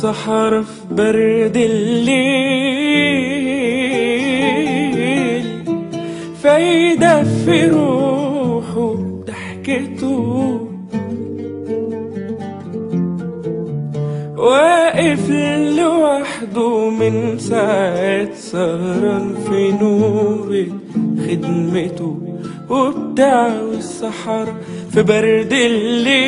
الصحراء في برد الليل، فيدفي روحه ضحكته، واقف لوحده من ساعات سهران في نوبة خدمته، وبدعوى الصحراء في برد الليل،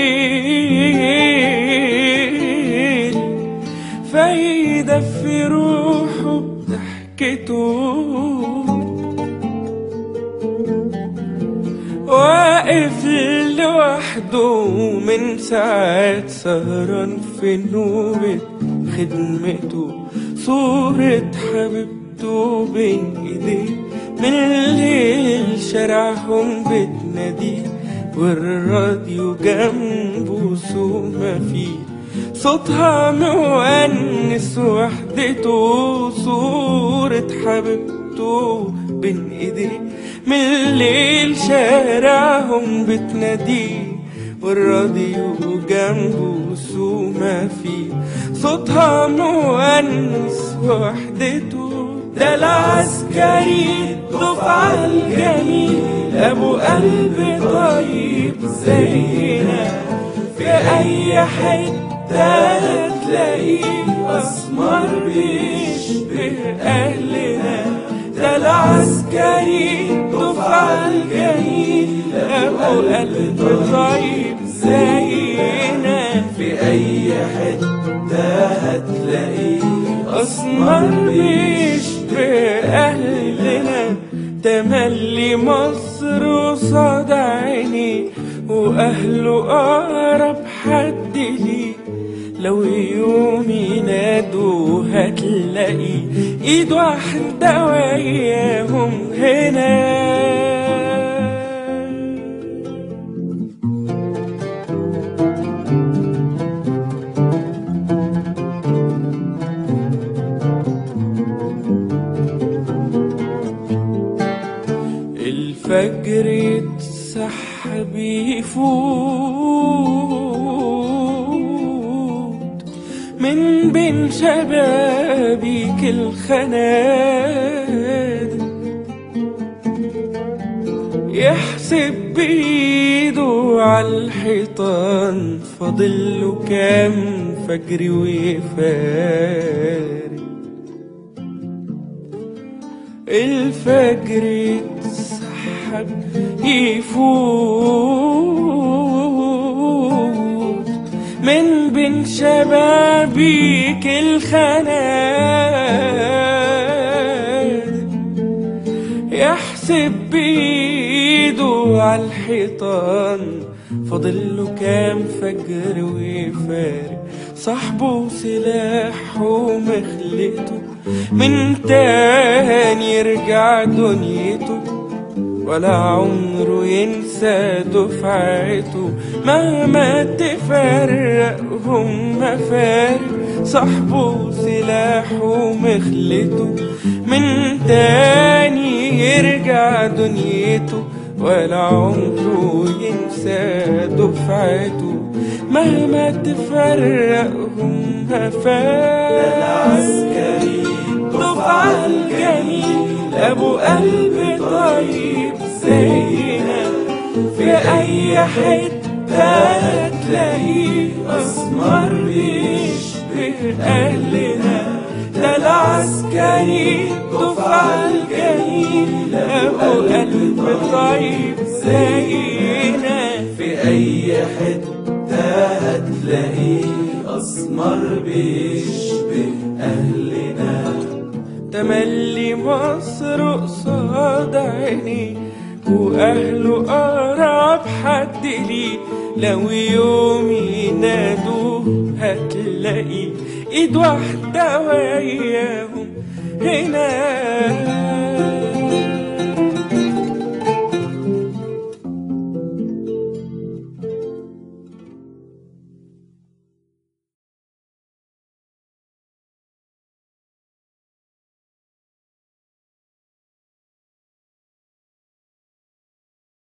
فيدفي روحه بضحكته، واقف لوحده من ساعات سهران في نوبة خدمته، صورة حبيبته بين ايديه، من الليل شارعهم بتناديه، والراديو جنبه سوما فيه، صوتها مونس وحدته، صورة حبيبته بين ايديه، من الليل شارعهم بتناديه، والراديو جنبه سوما فيه، صوتها مونس وحدته. ده العسكري الدفعة الجميل، أبو قلب طيب زينا، في أي حتة تلاقيه أسمر بيشبه أهلنا. ده العسكري الدفعة الجميل، أبو قلب طيب زينا، في أي حتة هتلاقيه أسمر بيشبه أهلنا. تملي مصر قصاد عيني، وأهله أقرب حد ليه، لو يوم ينادوا هتلاقي إيد واحدة وياهم هنا. الفجر يتسحب يفوت من بين شبابيك الخنادق، يحسب بإيده عالحيطان فاضله كام فجر ويفارق. الفجر يتسحب يفوت من بين شبابيك الخنادق، يحسب بإيده عالحيطان فاضله كام فجر ويفارق. صاحبه سلاحه ومخلته، من تاني يرجع دنيته، ولا عمره ينسى دفعته، مهما تفرقهم مفارق. صاحبه سلاحه ومخلته، من تاني يرجع دنيته، ولا عمره ينسى دفعته، مهما تفرقهم مفارق. العسكري الدفعة الجميل، أبو قلب طيب زينا، في أي حتة تلاقيه أسمر بيشبه أهلنا. ده العسكري الدفعة الجميل، أبو قلب طيب زينا، في أي حتة هتلاقيه أسمر بيشبه أهلنا. تملي مصر قصاد عيني، وأهله أقرب حد ليه، لو يوم ينادوه هتلاقي إيد واحدة وياهم هنا.